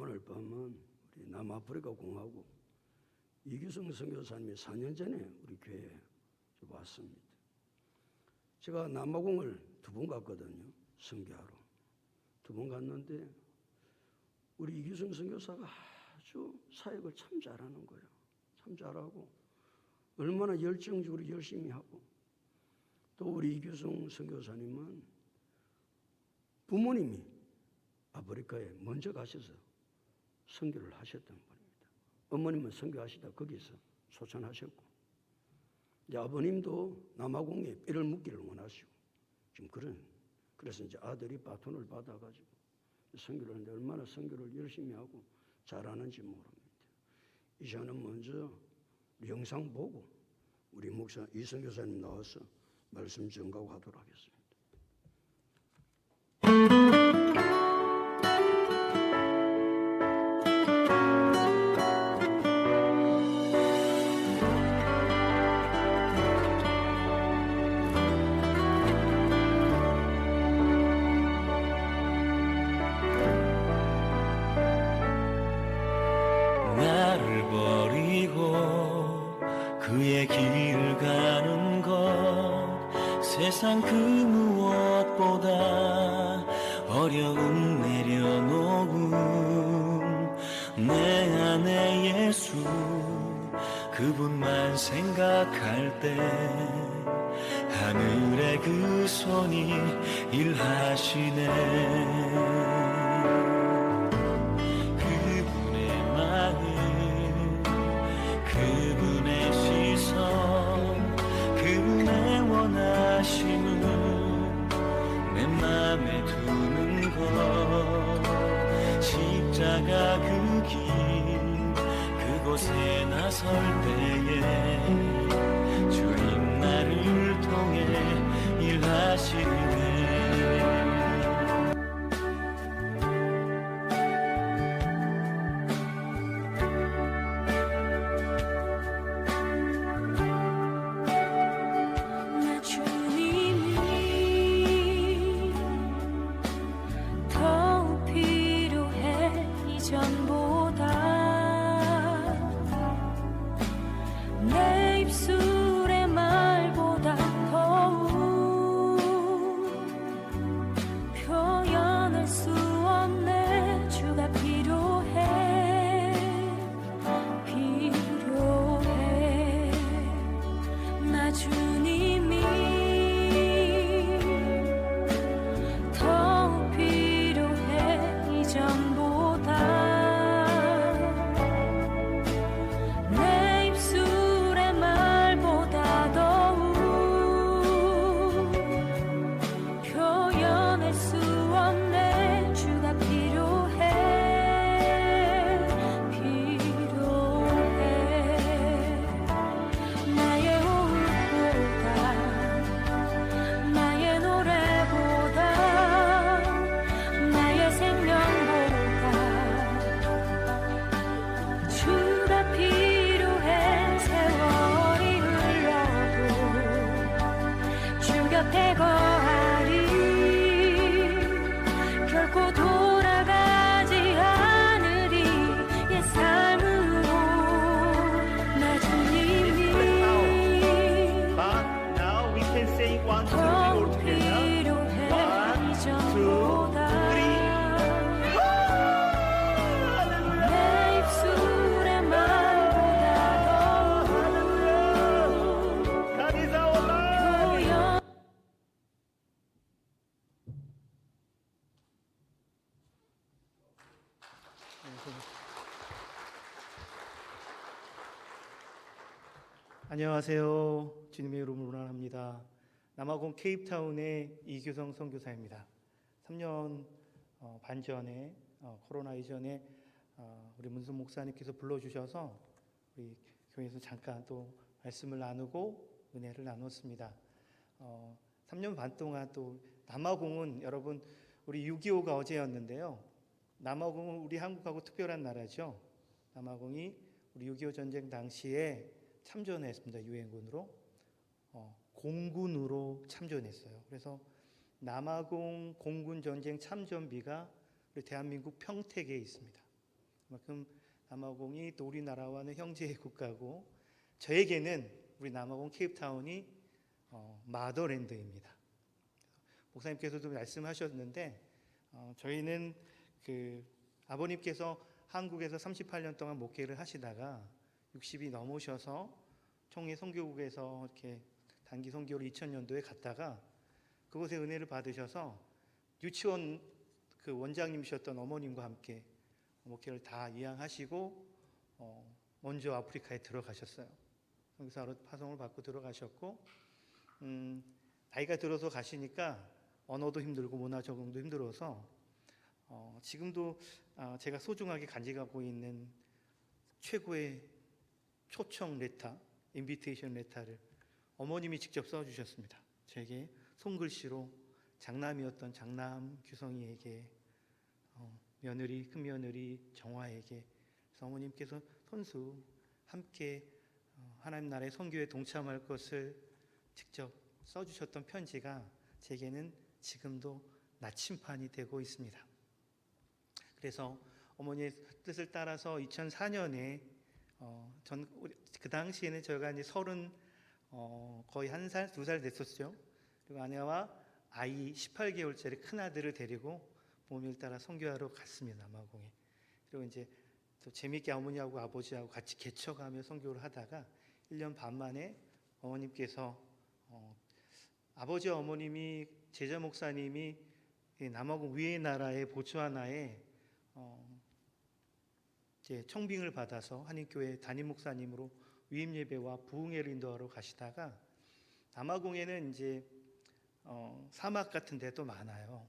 오늘 밤은 우리 남아프리카 공화국 이규성 선교사님이 4년 전에 우리 교회에 왔습니다. 제가 남아공을 2번 갔거든요. 선교하러 2번 갔는데 우리 이규성 선교사가 아주 사역을 참 잘하는 거예요. 참 잘하고 얼마나 열정적으로 열심히 하고, 또 우리 이규성 선교사님은 부모님이 아프리카에 먼저 가셔서 선교를 하셨던 분입니다. 어머님은 선교하시다 거기서 소천하셨고, 이제 아버님도 남아공에 뼈를 묻기를 원하시고, 지금 그래서 이제 아들이 바톤을 받아가지고 선교를 하는데 얼마나 선교를 열심히 하고 잘하는지 모릅니다. 이 시간은 먼저 영상 보고 우리 목사 이선교사님 나와서 말씀 전가하도록 하겠습니다. 나를 버리고 그의 길을 가는 것, 세상 그 무엇보다 어려움 내려놓음. 내 안에 예수 그분만 생각할 때 하늘의 그 손이 일하시네. 그분의 시선, 그분의 원하심은 내 맘에 두는 것. 십자가 그 길 그곳에 나설 때에 주님 나를 통해 일하시네. 안녕하세요. 주님의 이름으로 원합니다. 남아공 케이프타운의 이규성 선교사입니다. 3년 반 전에 코로나 이전에 우리 문수 목사님께서 불러주셔서 우리 교회에서 잠깐 또 말씀을 나누고 은혜를 나눴습니다. 3년 반 동안 또 남아공은 여러분 우리 6.25가 어제였는데요. 남아공은 우리 한국하고 특별한 나라죠. 남아공이 우리 6.25 전쟁 당시에 참전했습니다. 유엔군으로 공군으로 참전했어요. 그래서 남아공 공군 전쟁 참전비가 우리 대한민국 평택에 있습니다. 그만큼 남아공이 또 우리나라와는 형제의 국가고 저에게는 우리 남아공 케이프타운이 마더랜드입니다. 목사님께서도 말씀하셨는데 저희는 그 아버님께서 한국에서 38년 동안 목회를 하시다가 60이 넘으셔서 총회 선교국에서 이렇게 단기 선교를 2000년도에 갔다가 그곳에 은혜를 받으셔서 유치원 그 원장님이셨던 어머님과 함께 목회를 다 이양하시고 먼저 아프리카에 들어가셨어요. 선교사로 파송을 받고 들어가셨고 나이가 들어서 가시니까 언어도 힘들고 문화 적응도 힘들어서 지금도 제가 소중하게 간직하고 있는 최고의 초청 레터, 인비테이션 레터를 어머님이 직접 써주셨습니다. 제게 손글씨로 장남이었던 장남 규성이에게, 며느리 큰며느리 정화에게, 그래서 어머님께서 손수 함께 하나님 나라의 선교에 동참할 것을 직접 써주셨던 편지가 제게는 지금도 나침판이 되고 있습니다. 그래서 어머니의 뜻을 따라서 2004년에 그 당시에는 저희가 이제 거의 1살, 2살 됐었죠. 그리고 아내와 아이 18개월짜리 큰 아들을 데리고 부모님을 따라 선교하러 갔습니다. 남아공에. 그리고 이제 또 재미있게 어머니하고 아버지하고 같이 개척하며 선교를 하다가 1년 반 만에 어머님께서 아버지와 어머님이 제자 목사님이 남아공 위의 나라의 보츠와나에 이제 청빙을 받아서 한인교회 담임 목사님으로 위임 예배와 부흥회를 인도하러 가시다가 남아공에는 이제 사막 같은 데도 많아요.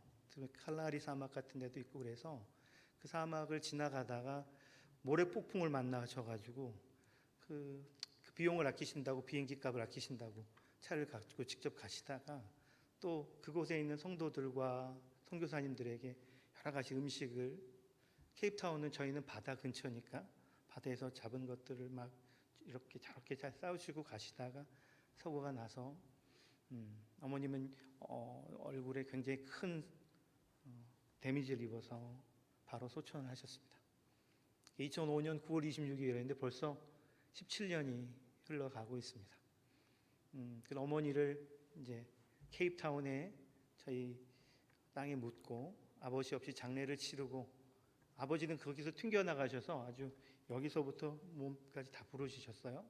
칼라리 사막 같은 데도 있고 그래서 그 사막을 지나가다가 모래 폭풍을 만나셔가지고 그 비용을 아끼신다고 비행기 값을 아끼신다고 차를 가지고 직접 가시다가 또 그곳에 있는 성도들과 선교사님들에게 여러 가지 음식을 케이프타운은 저희는 바다 근처니까 바다에서 잡은 것들을 막 이렇게 저렇게 잘 싸우시고 가시다가 사고가 나서 어머님은 얼굴에 굉장히 큰 데미지를 입어서 바로 소천을 하셨습니다. 2005년 9월 26일이었는데 벌써 17년이 흘러가고 있습니다. 그 어머니를 이제 케이프타운에 저희 땅에 묻고 아버지 없이 장례를 치르고 아버지는 거기서 튕겨나가셔서 아주 여기서부터 몸까지 다 부러지셨어요.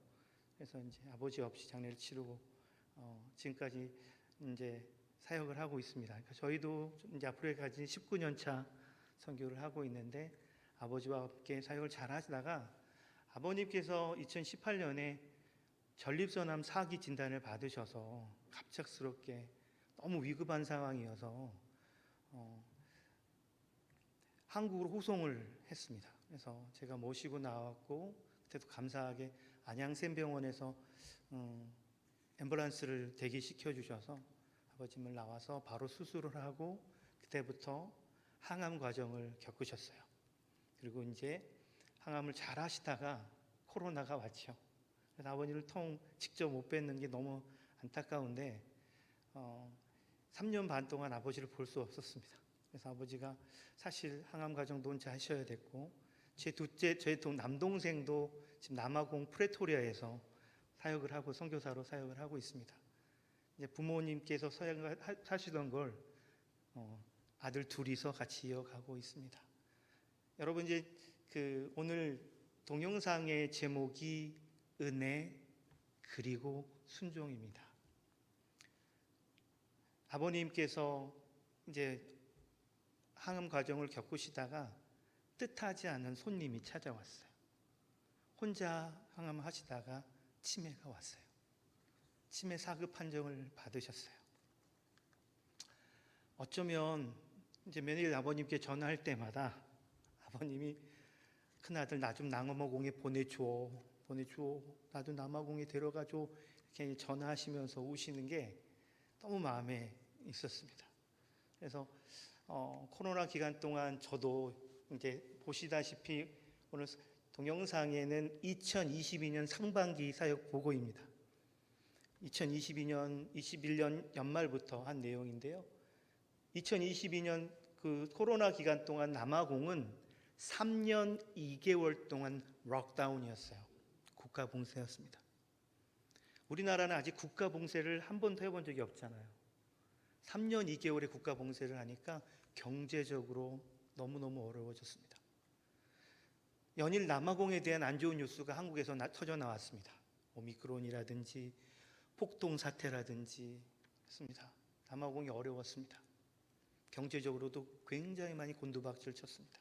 그래서 이제 아버지 없이 장례를 치르고 지금까지 이제 사역을 하고 있습니다. 그러니까 저희도 이제 아프리카 가진 19년 차 선교를 하고 있는데 아버지와 함께 사역을 잘 하시다가 아버님께서 2018년에 전립선암 4기 진단을 받으셔서 갑작스럽게 너무 위급한 상황이어서 한국으로 호송을 했습니다. 그래서 제가 모시고 나왔고 그때도 감사하게 안양샘병원에서 앰뷸런스를 대기시켜 주셔서 아버님을 나와서 바로 수술을 하고 그때부터 항암 과정을 겪으셨어요. 그리고 이제 항암을 잘 하시다가 코로나가 왔죠. 그래서 아버님을 직접 못 뵙는 게 너무 안타까운데 3년 반 동안 아버지를 볼 수 없었습니다. 그래서 아버지가 사실 항암 과정도 혼자 하셔야 됐고 제 남동생도 지금 남아공 프레토리아에서 사역을 하고 선교사로 사역을 하고 있습니다. 이제 부모님께서 사역을 하시던 걸 아들 둘이서 같이 이어가고 있습니다. 여러분 이제 오늘 동영상의 제목이 은혜 그리고 순종입니다. 아버님께서 이제 항암 과정을 겪으시다가 뜻하지 않은 손님이 찾아왔어요. 혼자 항암하시다가 치매가 왔어요. 치매 4급 판정을 받으셨어요. 어쩌면 이제 매일 아버님께 전화할 때마다 아버님이 큰아들 나 좀 남아공에 보내줘 나도 남아공에 데려가줘 이렇게 전화하시면서 우시는 게 너무 마음에 있었습니다. 그래서 코로나 기간 동안 저도 이제 보시다시피 오늘 동영상에는 2022년 상반기 사역 보고입니다. 2022년, 21년 연말부터 한 내용인데요. 2022년 그 코로나 기간 동안 남아공은 3년 2개월 동안 록다운이었어요. 국가 봉쇄였습니다. 우리나라는 아직 국가 봉쇄를 한 번도 해본 적이 없잖아요. 3년 2개월의 국가 봉쇄를 하니까 경제적으로 너무너무 어려워졌습니다. 연일 남아공에 대한 안 좋은 뉴스가 한국에서 터져 나왔습니다. 오미크론이라든지 폭동 사태라든지 했습니다. 남아공이 어려웠습니다. 경제적으로도 굉장히 많이 곤두박질 쳤습니다.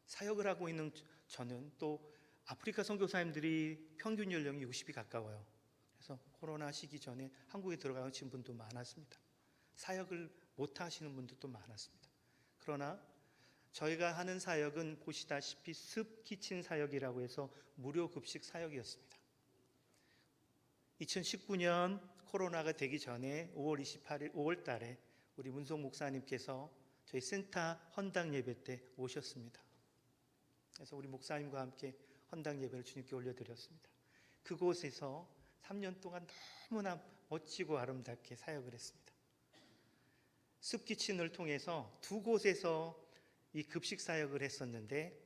사역을 하고 있는 저는 또 아프리카 선교사님들이 평균 연령이 60이 가까워요. 그래서 코로나 시기 전에 한국에 들어가신 분도 많았습니다. 사역을 못 하시는 분들도 많았습니다. 그러나 저희가 하는 사역은 보시다시피 습 키친 사역이라고 해서 무료 급식 사역이었습니다. 2019년 코로나가 되기 전에 5월 28일 5월 달에 우리 문성 목사님께서 저희 센터 헌당 예배 때 오셨습니다. 그래서 우리 목사님과 함께 헌당 예배를 주님께 올려드렸습니다. 그곳에서 3년 동안 너무나 멋지고 아름답게 사역을 했습니다. 습키친을 통해서 두 곳에서 이 급식 사역을 했었는데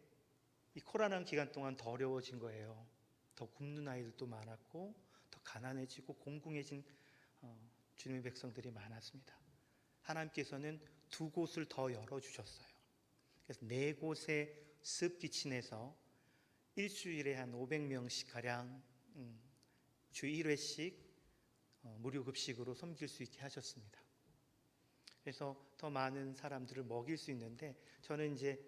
이 코로나 기간 동안 더 어려워진 거예요. 더 굶는 아이들도 많았고 더 가난해지고 공공해진 주님의 백성들이 많았습니다. 하나님께서는 두 곳을 더 열어주셨어요. 그래서 네 곳의 습키친에서 일주일에 한 500명씩 가량 주 1회씩 무료 급식으로 섬길 수 있게 하셨습니다. 그래서 더 많은 사람들을 먹일 수 있는데 저는 이제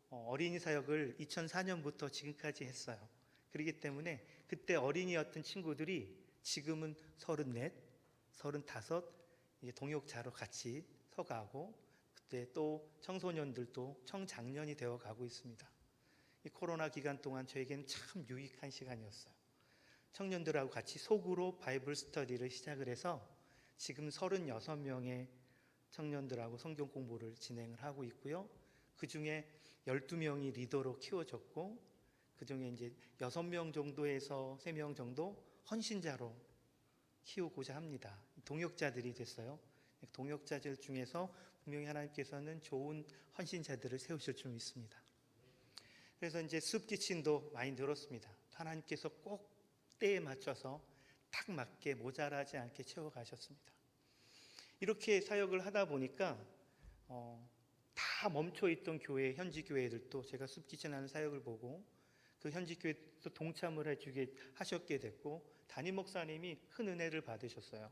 어린이 사역을 2004년부터 지금까지 했어요. 그렇기 때문에 그때 어린이였던 친구들이 지금은 34, 35 이제 동역자로 같이 서가고 그때 또 청소년들도 청장년이 되어 가고 있습니다. 이 코로나 기간 동안 저에게는 참 유익한 시간이었어요. 청년들하고 같이 속으로 바이블 스터디를 시작을 해서 지금 36명의 청년들하고 성경 공부를 진행을 하고 있고요. 그 중에 12명이 리더로 키워졌고 그 중에 이제 6명 정도에서 3명 정도 헌신자로 키우고자 합니다. 동역자들이 됐어요. 동역자들 중에서 분명히 하나님께서는 좋은 헌신자들을 세우실 줄 믿습니다. 그래서 이제 습기친도 많이 늘었습니다. 하나님께서 꼭 때에 맞춰서 딱 맞게 모자라지 않게 채워가셨습니다. 이렇게 사역을 하다 보니까 다 멈춰있던 교회, 현지 교회들도 제가 습기친하는 사역을 보고 그 현지 교회도 동참을 해주게 하셨게 됐고 담임 목사님이 큰 은혜를 받으셨어요.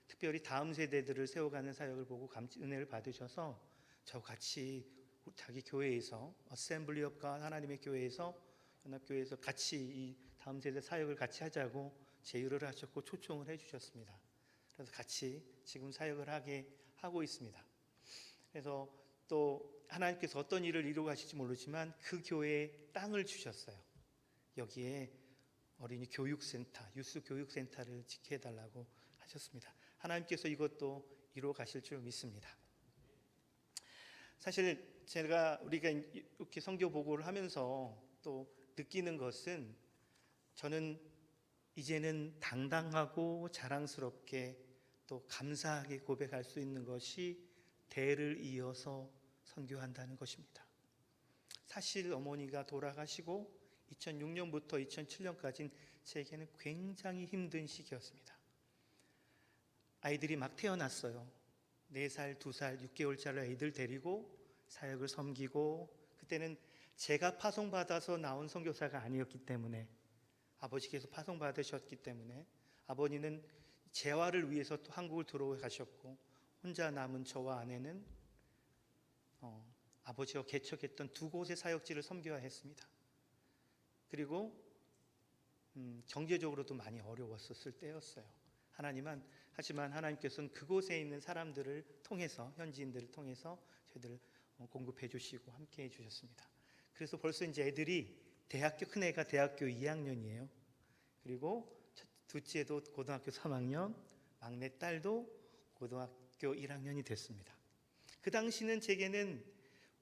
특별히 다음 세대들을 세워가는 사역을 보고 은혜를 받으셔서 저 같이 자기 교회에서 어셈블리 업 갓 하나님의 교회에서 연합교회에서 같이 이 다음 세대 사역을 같이 하자고 제의를 하셨고 초청을 해주셨습니다. 그래서 같이 지금 사역을 하고 있습니다. 그래서 또 하나님께서 어떤 일을 이루어 가실지 모르지만 그 교회에 땅을 주셨어요. 여기에 어린이 교육센터, 유스 교육센터를 지켜달라고 하셨습니다. 하나님께서 이것도 이루어 가실 줄 믿습니다. 사실 우리가 이렇게 선교 보고를 하면서 또 느끼는 것은 저는 이제는 당당하고 자랑스럽게 또 감사하게 고백할 수 있는 것이 대를 이어서 선교한다는 것입니다. 사실 어머니가 돌아가시고 2006년부터 2007년까지는 제게는 굉장히 힘든 시기였습니다. 아이들이 막 태어났어요. 4살, 2살, 6개월짜리 아이들 데리고 사역을 섬기고 그때는 제가 파송받아서 나온 선교사가 아니었기 때문에 아버지께서 파송받으셨기 때문에 아버지는 재활을 위해서 또 한국을 들어가셨고 혼자 남은 저와 아내는 아버지가 개척했던 2곳의 사역지를 섬겨야 했습니다. 그리고 경제적으로도 많이 어려웠었을 때였어요. 하지만 하나님께서는 그곳에 있는 사람들을 통해서 현지인들을 통해서 저희들을 공급해 주시고 함께 해 주셨습니다. 그래서 벌써 이제 애들이 큰 애가 대학교 2학년이에요. 그리고 둘째도 고등학교 3학년, 막내 딸도 고등학교 1학년이 됐습니다. 그 당시는 제게는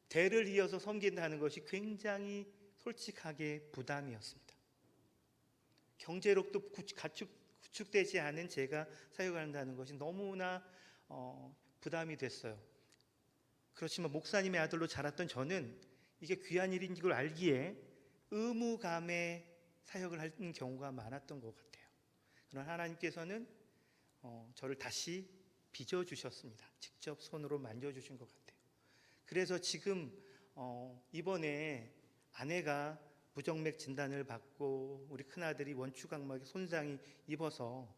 대를 이어서 섬긴다는 것이 굉장히 솔직하게 부담이었습니다. 경제력도 구축되지 않은 제가 사역을 한다는 것이 너무나 부담이 됐어요. 그렇지만 목사님의 아들로 자랐던 저는 이게 귀한 일인 걸 알기에 의무감에 사역을 하는 경우가 많았던 것 같아요. 그러나 하나님께서는 저를 다시 빚어주셨습니다. 직접 손으로 만져주신 것 같아요. 그래서 지금 이번에 아내가 무정맥 진단을 받고 우리 큰아들이 원추각막에 손상이 입어서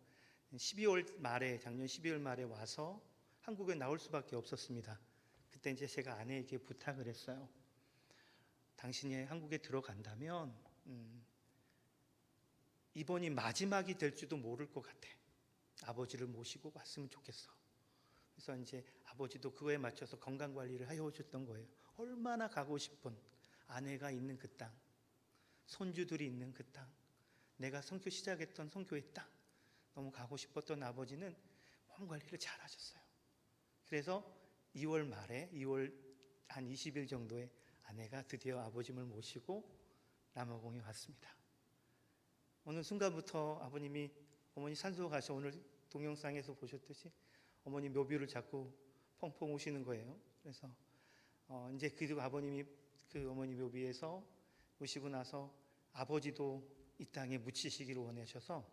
12월 말에, 작년 12월 말에 와서 한국에 나올 수밖에 없었습니다. 그때 이제 제가 아내에게 부탁을 했어요. 당신이 한국에 들어간다면 이번이 마지막이 될지도 모를 것 같아. 아버지를 모시고 왔으면 좋겠어. 그래서 이제 아버지도 그거에 맞춰서 건강 관리를 해 오셨던 거예요. 얼마나 가고 싶은 아내가 있는 그 땅, 손주들이 있는 그 땅, 내가 선교 시작했던 선교의 땅, 너무 가고 싶었던 아버지는 몸 관리를 잘 하셨어요. 그래서 2월 말에 2월 한 20일 정도에 아내가 드디어 아버님을 모시고 남아공에 왔습니다. 어느 순간부터 아버님이 어머니 산소 가셔, 오늘 동영상에서 보셨듯이 어머니 묘비를 자꾸 펑펑 우시는 거예요. 그래서 이제 그 아버님이 그 어머니 묘비에서 우시고 나서 아버지도 이 땅에 묻히시기를 원하셔서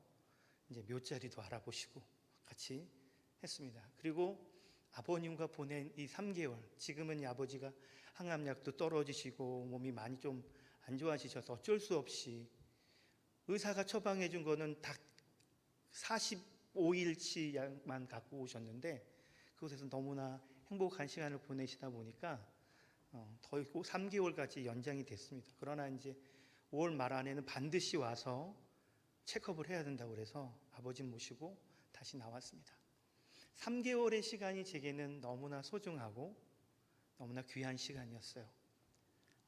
이제 묘자리도 알아보시고 같이 했습니다. 그리고 아버님과 보낸 이 3개월, 지금은 이 아버지가 항암약도 떨어지시고 몸이 많이 좀 안 좋아지셔서 어쩔 수 없이 의사가 처방해 준 거는 딱 45일치 약만 갖고 오셨는데 그곳에서 너무나 행복한 시간을 보내시다 보니까 더 있고 3개월까지 연장이 됐습니다. 그러나 이제 5월 말 안에는 반드시 와서 체크업을 해야 된다고 그래서 아버지 모시고 다시 나왔습니다. 3개월의 시간이 제게는 너무나 소중하고 너무나 귀한 시간이었어요.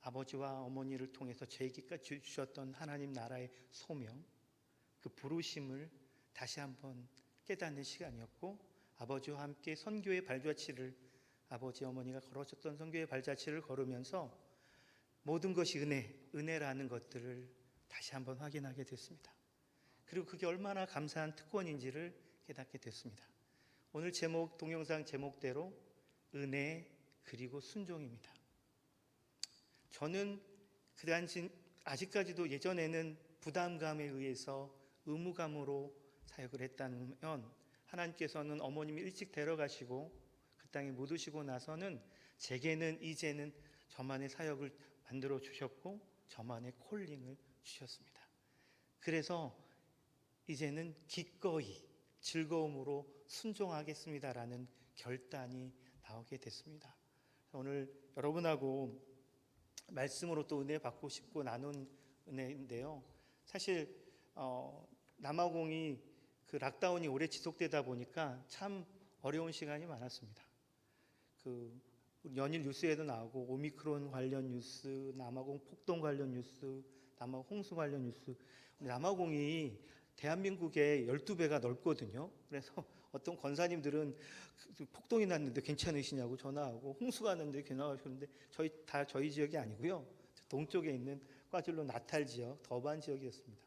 아버지와 어머니를 통해서 저에게까지 주셨던 하나님 나라의 소명, 그 부르심을 다시 한번 깨닫는 시간이었고, 아버지와 함께 선교의 발자취를, 아버지 어머니가 걸어줬던 선교의 발자취를 걸으면서 모든 것이 은혜라는 것들을 다시 한번 확인하게 됐습니다. 그리고 그게 얼마나 감사한 특권인지를 깨닫게 됐습니다. 오늘 제목, 동영상 제목대로 은혜 그리고 순종입니다. 저는 그 당시 아직까지도 예전에는 부담감에 의해서 의무감으로 사역을 했다면 하나님께서는 어머님이 일찍 데려가시고 그 땅에 묻으시고 나서는 제게는 이제는 저만의 사역을 만들어 주셨고 저만의 콜링을 주셨습니다. 그래서 이제는 기꺼이 즐거움으로 순종하겠습니다라는 결단이 나오게 됐습니다. 오늘 여러분하고 말씀으로 또 은혜 받고 싶고 나눈 은혜인데요. 사실 남아공이 그 락다운이 오래 지속되다 보니까 참 어려운 시간이 많았습니다. 그 연일 뉴스에도 나오고 오미크론 관련 뉴스, 남아공 폭동 관련 뉴스, 남아공 홍수 관련 뉴스. 남아공이 대한민국의 12배가 넓거든요. 그래서 어떤 권사님들은 폭동이 났는데 괜찮으시냐고 전화하고 홍수가 났는데 괜찮으셨는데 저희 지역이 아니고요. 동쪽에 있는 과줄로 나탈 지역, 더반 지역이었습니다.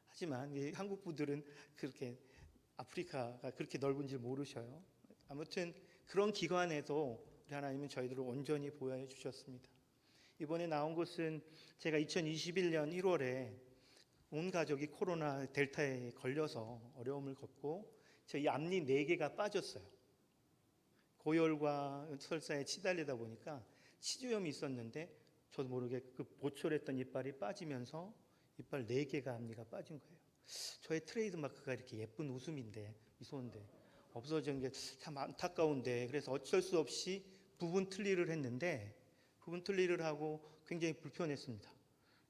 하지만 이 한국 분들은 그렇게 아프리카가 그렇게 넓은 줄 모르셔요. 아무튼 그런 기관에도 우리 하나님은 저희들을 온전히 보호해 주셨습니다. 이번에 나온 것은 제가 2021년 1월에 온 가족이 코로나 델타에 걸려서 어려움을 겪고 저희 앞니 4개가 빠졌어요. 고열과 설사에 치달리다 보니까 치주염이 있었는데 저도 모르게 그 보철했던 이빨이 빠지면서 이빨 4개가 앞니가 빠진 거예요. 저의 트레이드 마크가 이렇게 예쁜 웃음인데 미소인데 없어진 게 참 안타까운데 그래서 어쩔 수 없이 부분 틀니를 했는데 부분 틀니를 하고 굉장히 불편했습니다.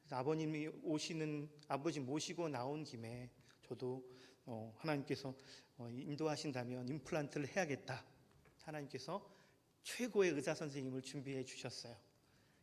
그래서 아버지 모시고 나온 김에 저도 하나님께서 인도하신다면 임플란트를 해야겠다. 하나님께서 최고의 의사 선생님을 준비해 주셨어요.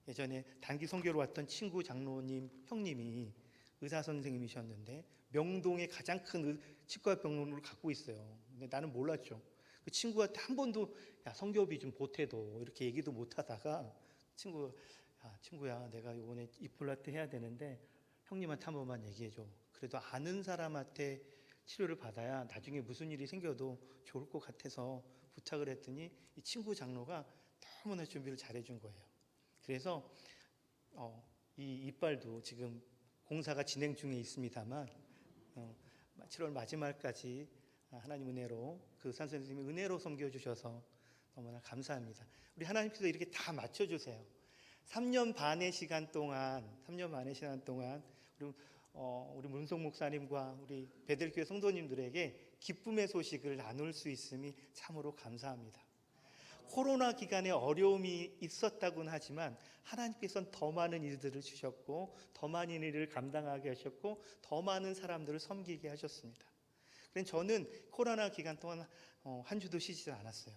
예전에 단기 선교로 왔던 친구 장로님 형님이 의사 선생님이셨는데 명동에 가장 큰 치과병원을 갖고 있어요. 근데 나는 몰랐죠. 그 친구한테 한 번도 야 선교비 좀 보태도 이렇게 얘기도 못하다가 친구야 내가 이번에 임플란트 해야 되는데 형님한테 한 번만 얘기해줘. 그래도 아는 사람한테 치료를 받아야 나중에 무슨 일이 생겨도 좋을 것 같아서 부탁을 했더니 이 친구 장로가 너무나 준비를 잘해준 거예요. 그래서 이 이빨도 지금 공사가 진행 중에 있습니다만 7월 마지막까지 하나님 은혜로 그 의사 선생님이 은혜로 섬겨주셔서 너무나 감사합니다. 우리 하나님께서 이렇게 다 맞춰주세요. 3년 반의 시간 동안 우리 문성 목사님과 우리 베들교회 성도님들에게 기쁨의 소식을 나눌 수 있음이 참으로 감사합니다. 코로나 기간에 어려움이 있었다고는 하지만 하나님께서는 더 많은 일들을 주셨고 더 많은 일을 감당하게 하셨고 더 많은 사람들을 섬기게 하셨습니다. 그래서 저는 코로나 기간 동안 한 주도 쉬지 않았어요.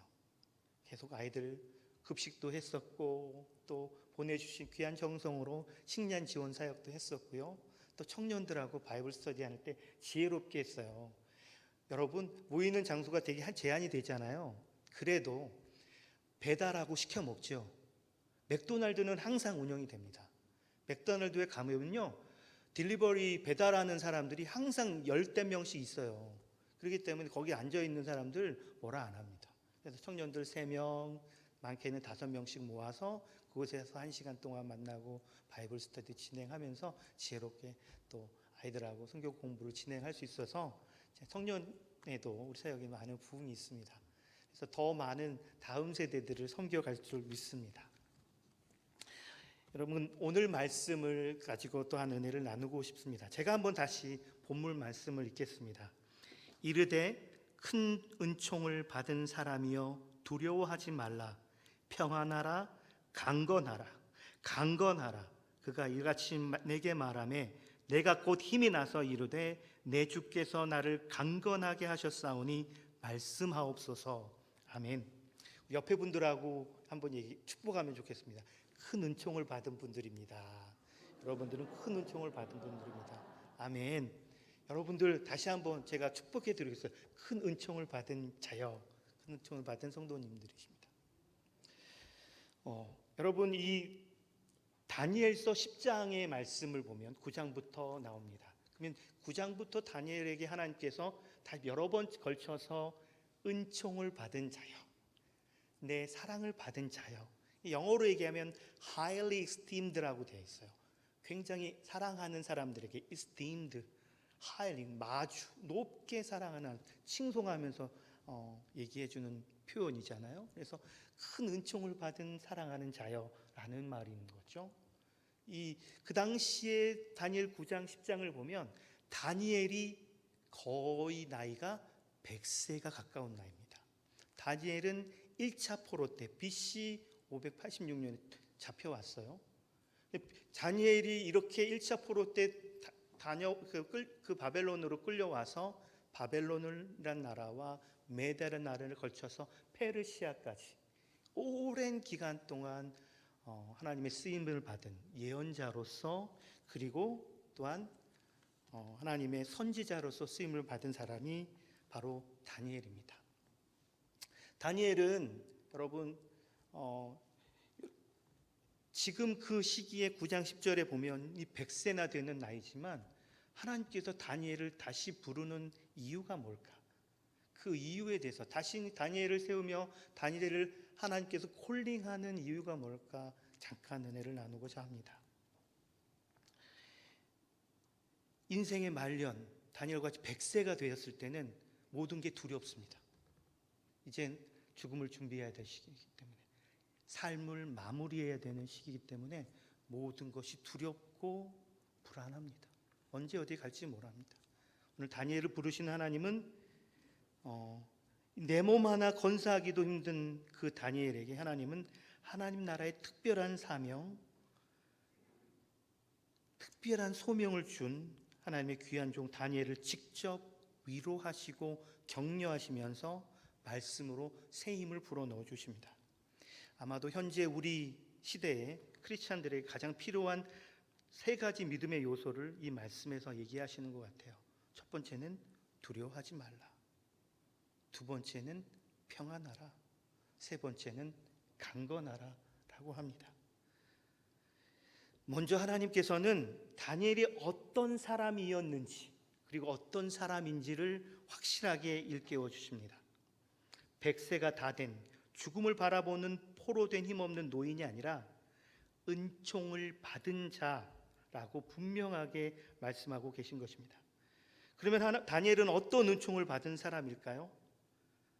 계속 아이들 급식도 했었고 또 보내주신 귀한 정성으로 식량 지원 사역도 했었고요. 또 청년들하고 바이블 스터디 할 때 지혜롭게 했어요. 여러분, 모이는 장소가 되게 제한이 되잖아요. 그래도 배달하고 시켜 먹죠. 맥도날드는 항상 운영이 됩니다. 맥도날드에 가면요, 딜리버리 배달하는 사람들이 항상 10대명씩 있어요. 그렇기 때문에 거기 앉아있는 사람들 뭐라 안 합니다. 그래서 청년들 3명, 많게는 5명씩 모아서 그곳에서 1시간 동안 만나고 바이블 스터디 진행하면서 지혜롭게 또 아이들하고 성경 공부를 진행할 수 있어서 청년에도 우리 사역에 많은 부흥이 있습니다. 그래서 더 많은 다음 세대들을 섬겨갈 줄 믿습니다. 여러분, 오늘 말씀을 가지고 또한 은혜를 나누고 싶습니다. 제가 한번 다시 본문 말씀을 읽겠습니다. 이르되 큰 은총을 받은 사람이여 두려워하지 말라. 평안하라. 강건하라. 그가 이같이 내게 말하매 내가 곧 힘이 나서 이르되 내 주께서 나를 강건하게 하셨사오니 말씀하옵소서. 아멘. 옆에 분들하고 한번 축복하면 좋겠습니다. 큰 은총을 받은 분들입니다. 여러분들은 큰 은총을 받은 분들입니다. 아멘. 여러분들 다시 한번 제가 축복해 드리겠어요. 큰 은총을 받은 자여, 큰 은총을 받은 성도님들이십니다. 여러분, 이 다니엘서 10장의 말씀을 보면 9장부터 나옵니다. 그러면 9장부터 다니엘에게 하나님께서 다 여러 번 걸쳐서 은총을 받은 자여, 내 사랑을 받은 자여, 영어로 얘기하면 highly esteemed라고 되어 있어요. 굉장히 사랑하는 사람들에게 esteemed, highly, 마주 높게 사랑하는, 칭송하면서 얘기해주는 표현이잖아요. 그래서 큰 은총을 받은 사랑하는 자여라는 말인 거죠. 그 당시에 다니엘 9장 10장을 보면 다니엘이 거의 나이가 100세가 가까운 나이입니다. 다니엘은 1차 포로 때 BC 586년에 잡혀왔어요. 다니엘이 이렇게 1차 포로 때 그 바벨론으로 끌려와서 바벨론이라는 나라와 메다라는 나라를 걸쳐서 페르시아까지 오랜 기간 동안 하나님의 쓰임을 받은 예언자로서, 그리고 또한 하나님의 선지자로서 쓰임을 받은 사람이 바로 다니엘입니다. 다니엘은 여러분 지금 그 시기에 9장 10절에 보면 이 100세나 되는 나이지만 하나님께서 다니엘을 다시 부르는 이유가 뭘까? 그 이유에 대해서 다시 다니엘을 세우며 다니엘을 하나님께서 콜링하는 이유가 뭘까? 잠깐 은혜를 나누고자 합니다. 인생의 말년, 다니엘같이 100세가 되었을 때는 모든 게 두렵습니다. 이젠 죽음을 준비해야 될 시기이기 때문에, 삶을 마무리해야 되는 시기이기 때문에 모든 것이 두렵고 불안합니다. 언제 어디 갈지 모릅니다. 오늘 다니엘을 부르신 하나님은 내 몸 하나 건사하기도 힘든 그 다니엘에게 하나님은 하나님 나라의 특별한 사명, 특별한 소명을 준 하나님의 귀한 종 다니엘을 직접 위로하시고 격려하시면서 말씀으로 새 힘을 불어넣어 주십니다. 아마도 현재 우리 시대에 크리스찬들에게 가장 필요한 3가지 믿음의 요소를 이 말씀에서 얘기하시는 것 같아요. 첫 번째는 두려워하지 말라. 두 번째는 평안하라. 세 번째는 강건하라 라고 합니다. 먼저 하나님께서는 다니엘이 어떤 사람이었는지, 그리고 어떤 사람인지를 확실하게 일깨워 주십니다. 100세가 다 된 죽음을 바라보는 포로된 힘없는 노인이 아니라 은총을 받은 자라고 분명하게 말씀하고 계신 것입니다. 그러면 다니엘은 어떤 은총을 받은 사람일까요?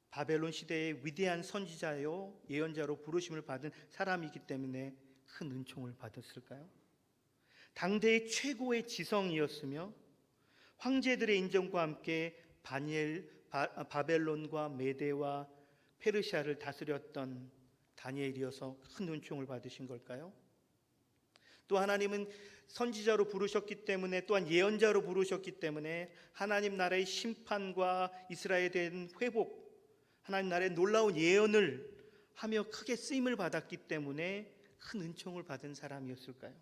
바벨론 시대의 위대한 선지자요 예언자로 부르심을 받은 사람이기 때문에 큰 은총을 받았을까요? 당대의 최고의 지성이었으며 황제들의 인정과 함께 바벨론과 메대와 페르시아를 다스렸던 다니엘이어서 큰 은총을 받으신 걸까요? 또 하나님은 선지자로 부르셨기 때문에, 또한 예언자로 부르셨기 때문에 하나님 나라의 심판과 이스라엘에 대한 회복, 하나님 나라의 놀라운 예언을 하며 크게 쓰임을 받았기 때문에 큰 은총을 받은 사람이었을까요?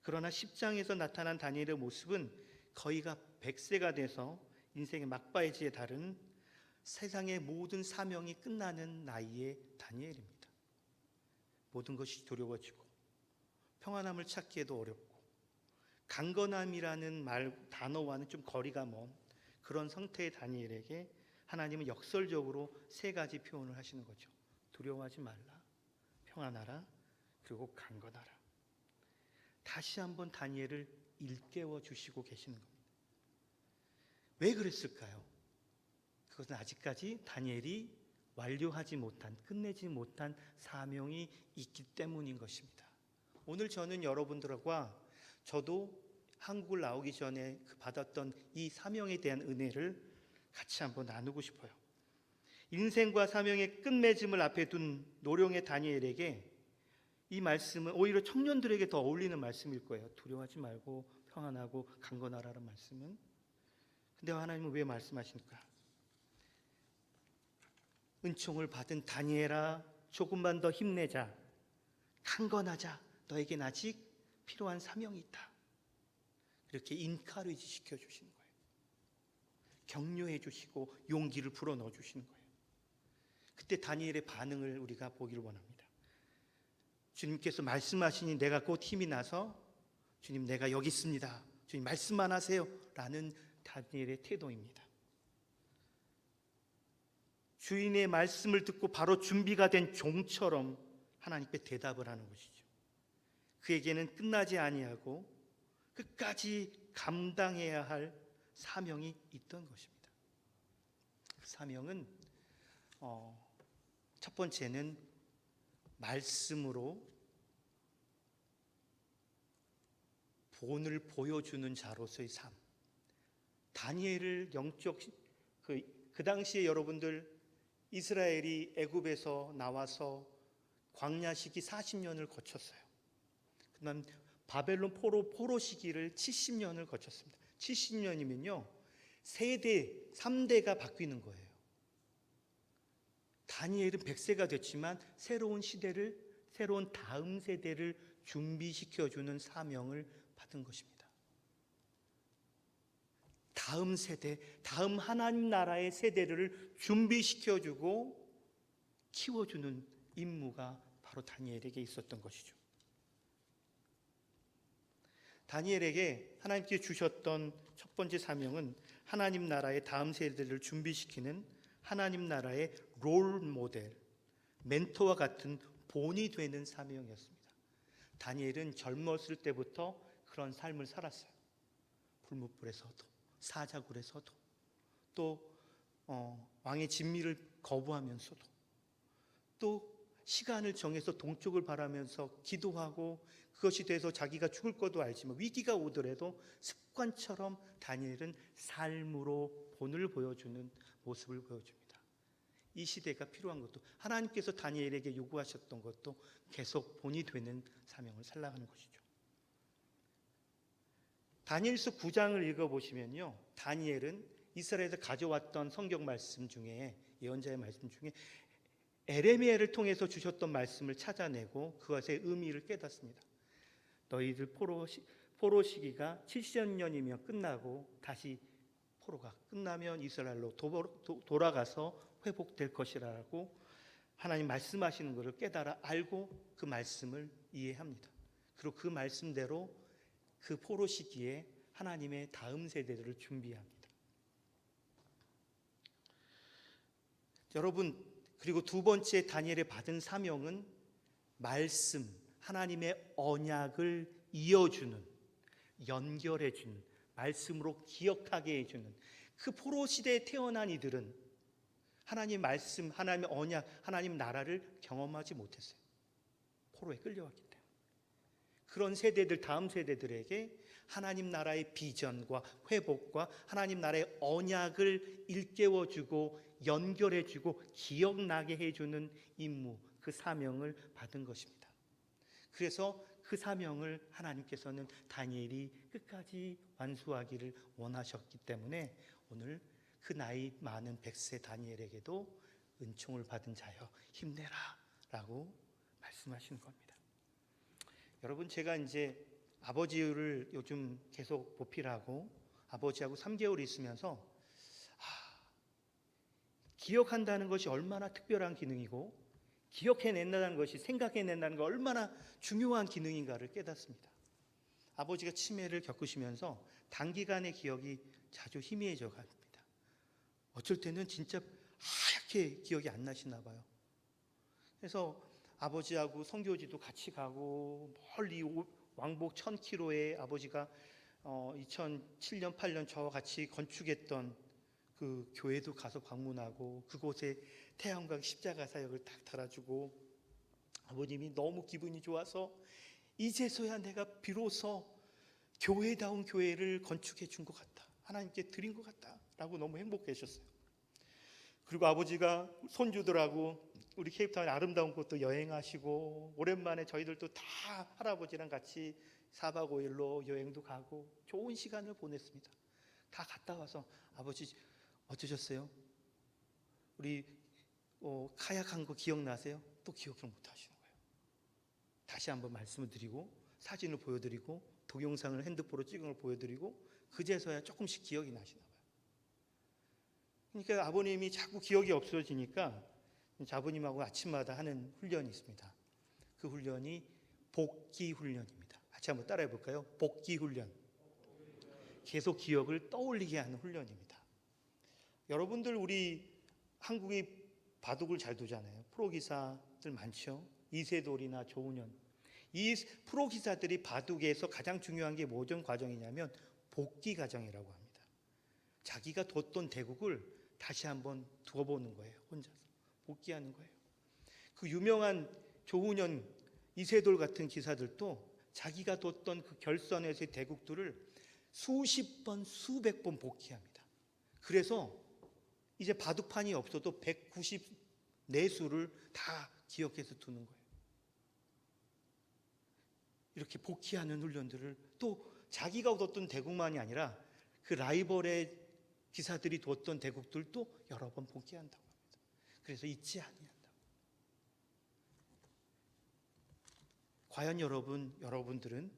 그러나 10장에서 나타난 다니엘의 모습은 거의가 100세가 돼서 인생의 막바지에 다른 세상의 모든 사명이 끝나는 나이의 다니엘입니다. 모든 것이 두려워지고 평안함을 찾기에도 어렵고 강건함이라는 단어와는 좀 거리가 먼 그런 상태의 다니엘에게 하나님은 역설적으로 세 가지 표현을 하시는 거죠. 두려워하지 말라, 평안하라, 그리고 강건하라. 다시 한번 다니엘을 일깨워 주시고 계시는 겁니다. 왜 그랬을까요? 그것은 아직까지 다니엘이 완료하지 못한, 끝내지 못한 사명이 있기 때문인 것입니다. 오늘 저는 여러분들과 저도 한국을 나오기 전에 받았던 이 사명에 대한 은혜를 같이 한번 나누고 싶어요. 인생과 사명의 끝맺음을 앞에 둔 노령의 다니엘에게 이 말씀은 오히려 청년들에게 더 어울리는 말씀일 거예요. 두려워하지 말고 평안하고 강건하라는 말씀은. 근데 하나님은 왜 말씀하십니까? 은총을 받은 다니엘아, 조금만 더 힘내자, 강건하자, 너에겐 아직 필요한 사명이 있다. 이렇게 인카리지 시켜주시는 거예요. 격려해 주시고 용기를 불어넣어 주시는 거예요. 그때 다니엘의 반응을 우리가 보기를 원합니다. 주님께서 말씀하시니 내가 곧 힘이 나서 주님 내가 여기 있습니다, 주님 말씀만 하세요 라는 다니엘의 태도입니다. 주인의 말씀을 듣고 바로 준비가 된 종처럼 하나님께 대답을 하는 것이죠. 그에게는 끝나지 아니하고 끝까지 감당해야 할 사명이 있던 것입니다. 그 사명은 첫 번째는 말씀으로 본을 보여주는 자로서의 삶. 다니엘을 영적 그 당시에 여러분들 이스라엘이 애굽에서 나와서 광야 시기 40년을 거쳤어요. 그다음 바벨론 포로 시기를 70년을 거쳤습니다. 70년이면요 3대가 바뀌는 거예요. 다니엘은 100세가 됐지만 새로운 시대를, 새로운 다음 세대를 준비시켜주는 사명을 받은 것입니다. 다음 세대, 다음 하나님 나라의 세대를 준비시켜주고 키워주는 임무가 바로 다니엘에게 있었던 것이죠. 다니엘에게 하나님께 주셨던 첫 번째 사명은 하나님 나라의 다음 세대를 준비시키는 하나님 나라의 롤 모델, 멘토와 같은 본이 되는 사명이었습니다. 다니엘은 젊었을 때부터 그런 삶을 살았어요. 불뭇불에서도, 사자굴에서도, 또 왕의 진미를 거부하면서도, 또 시간을 정해서 동쪽을 바라면서 기도하고 그것이 돼서 자기가 죽을 것도 알지만 위기가 오더라도 습관처럼 다니엘은 삶으로 본을 보여주는 모습을 보여줍니다. 이 시대가 필요한 것도, 하나님께서 다니엘에게 요구하셨던 것도 계속 본이 되는 사명을 살아가는 것이죠. 다니엘서 9장을 읽어보시면요, 다니엘은 이스라엘에서 가져왔던 성경 말씀 중에, 예언자의 말씀 중에 에레미야를 통해서 주셨던 말씀을 찾아내고 그것의 의미를 깨닫습니다. 너희들 포로 시기가 70년이면 끝나고 다시 포로가 끝나면 이스라엘로 돌아가서 회복될 것이라고 하나님 말씀하시는 것을 깨달아 알고 그 말씀을 이해합니다. 그리고 그 말씀대로 그 포로 시기에 하나님의 다음 세대들을 준비합니다. 여러분, 그리고 두 번째 다니엘이 받은 사명은 말씀, 하나님의 언약을 이어주는, 연결해주는, 말씀으로 기억하게 해주는, 그 포로 시대에 태어난 이들은 하나님 말씀, 하나님의 언약, 하나님 나라를 경험하지 못했어요. 포로에 끌려왔기 때문에. 그런 세대들, 다음 세대들에게 하나님 나라의 비전과 회복과 하나님 나라의 언약을 일깨워주고 연결해주고 기억나게 해주는 임무, 그 사명을 받은 것입니다. 그래서 그 사명을 하나님께서는 다니엘이 끝까지 완수하기를 원하셨기 때문에 오늘 그 나이 많은 100세 다니엘에게도 은총을 받은 자여 힘내라 라고 말씀하시는 겁니다. 여러분, 제가 이제 아버지를 요즘 계속 보필하고 아버지하고 3개월 있으면서 기억한다는 것이 얼마나 특별한 기능이고 기억해낸다는 것이, 생각해낸다는 것 얼마나 중요한 기능인가를 깨닫습니다. 아버지가 치매를 겪으시면서 단기간에 기억이 자주 희미해져 갑니다. 어쩔 때는 진짜 하얗게 기억이 안 나시나 봐요. 그래서 아버지하고 선교지도 같이 가고 멀리 왕복 1000km에 아버지가 2007년 8년 저와 같이 건축했던 그 교회도 가서 방문하고 그곳에 태양광 십자가 사역을 딱 달아주고 아버님이 너무 기분이 좋아서 이제서야 내가 비로소 교회다운 교회를 건축해 준 것 같다, 하나님께 드린 것 같다 라고 너무 행복해하셨어요. 그리고 아버지가 손주들하고 우리 케이프타운 아름다운 곳도 여행하시고 오랜만에 저희들도 다 할아버지랑 같이 4박 5일로 여행도 가고 좋은 시간을 보냈습니다. 다 갔다 와서 아버지 어떠셨어요? 우리 카약한 거 기억나세요? 또 기억을 못 하시는 거예요. 다시 한번 말씀을 드리고 사진을 보여드리고 동영상을 핸드폰으로 찍은 걸 보여드리고 그제서야 조금씩 기억이 나시나 봐요. 그러니까 아버님이 자꾸 기억이 없어지니까 아버님하고 아침마다 하는 훈련이 있습니다. 그 훈련이 복기 훈련입니다. 같이 한번 따라해 볼까요? 복기 훈련. 계속 기억을 떠올리게 하는 훈련입니다. 여러분들, 우리 한국이 바둑을 잘 두잖아요. 프로기사들 많죠. 이세돌이나 조은현. 이 프로기사들이 바둑에서 가장 중요한 게 뭐전 과정이냐면 복기 과정이라고 합니다. 자기가 뒀던 대국을 다시 한번 두어보는 거예요. 혼자서 복귀하는 거예요. 그 유명한 조은현, 이세돌 같은 기사들도 자기가 뒀던 그 결선에서의 대국들을 수십 번, 수백 번 복귀합니다. 그래서 이제 바둑판이 없어도 194수를 다 기억해서 두는 거예요. 이렇게 복귀하는 훈련들을 또 자기가 얻었던 대국만이 아니라 그 라이벌의 기사들이 두었던 대국들도 여러 번 복귀한다고 합니다. 그래서 잊지 아니한다고. 과연 여러분들은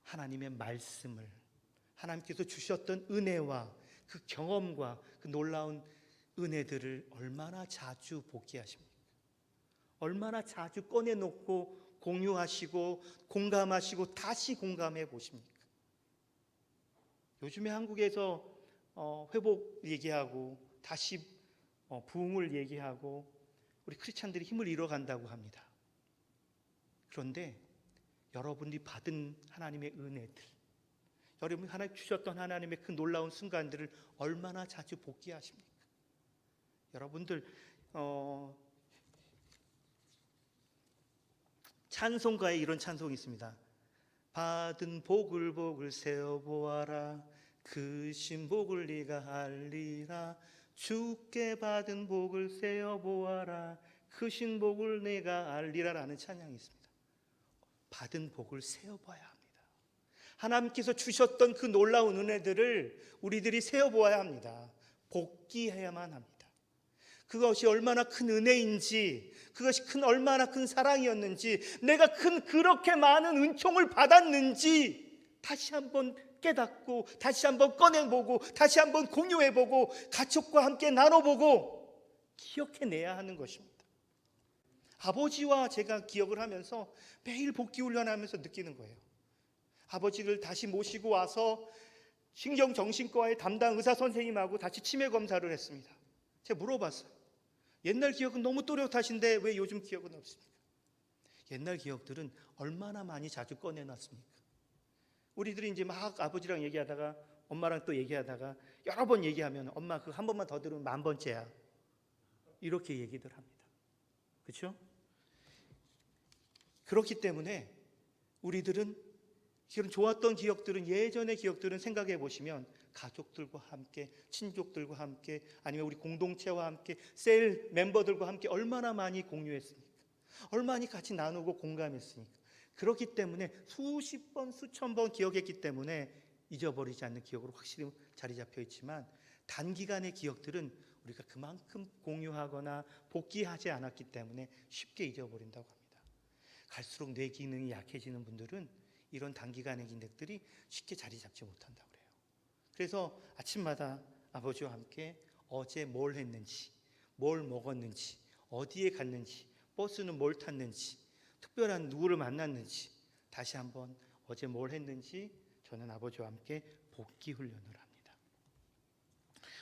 하나님의 말씀을, 하나님께서 주셨던 은혜와 그 경험과 그 놀라운 은혜들을 얼마나 자주 복귀하십니까? 얼마나 자주 꺼내놓고 공유하시고 공감하시고 다시 공감해 보십니까? 요즘에 한국에서 회복 얘기하고 다시 부흥을 얘기하고 우리 크리스찬들이 힘을 잃어간다고 합니다. 그런데 여러분이 받은 하나님의 은혜들, 여러분이 하나님 주셨던 하나님의 그 놀라운 순간들을 얼마나 자주 복귀하십니까? 여러분들 찬송가에 이런 찬송이 있습니다. 받은 복을 복을 세어보아라, 그 신복을 네가 알리라. 주께 받은 복을 세어보아라, 그 신복을 네가 알리라 라는 찬양이 있습니다. 받은 복을 세어봐야 합니다. 하나님께서 주셨던 그 놀라운 은혜들을 우리들이 세어보아야 합니다. 복귀해야만 합니다. 그것이 얼마나 큰 은혜인지, 그것이 얼마나 큰 사랑이었는지, 내가 그렇게 많은 은총을 받았는지 다시 한번 깨닫고 다시 한번 꺼내보고 다시 한번 공유해보고 가족과 함께 나눠보고 기억해내야 하는 것입니다. 아버지와 제가 기억을 하면서 매일 복귀 훈련하면서 느끼는 거예요. 아버지를 다시 모시고 와서 신경정신과의 담당 의사 선생님하고 다시 치매 검사를 했습니다. 제가 물어봤어요. 옛날 기억은 너무 또렷하신데 왜 요즘 기억은 없습니까? 옛날 기억들은 얼마나 많이 자주 꺼내놨습니까? 우리들이 이제 막 아버지랑 얘기하다가 엄마랑 또 얘기하다가 여러 번 얘기하면 엄마 그 한 번만 더 들으면 10,000번째야. 이렇게 얘기들 합니다. 그렇죠? 그렇기 때문에 우리들은 이런 좋았던 기억들은, 예전의 기억들은 생각해 보시면 가족들과 함께, 친족들과 함께, 아니면 우리 공동체와 함께, 셀 멤버들과 함께 얼마나 많이 공유했습니까? 얼마나 같이 나누고 공감했습니까? 그렇기 때문에 수십 번, 수천 번 기억했기 때문에 잊어버리지 않는 기억으로 확실히 자리 잡혀 있지만, 단기간의 기억들은 우리가 그만큼 공유하거나 복기하지 않았기 때문에 쉽게 잊어버린다고 합니다. 갈수록 뇌 기능이 약해지는 분들은 이런 단기간의 기억들이 쉽게 자리 잡지 못한다고 그래요. 그래서 아침마다 아버지와 함께 어제 뭘 했는지, 뭘 먹었는지, 어디에 갔는지, 버스는 뭘 탔는지, 특별한 누구를 만났는지 다시 한번 어제 뭘 했는지 저는 아버지와 함께 복기 훈련을 합니다.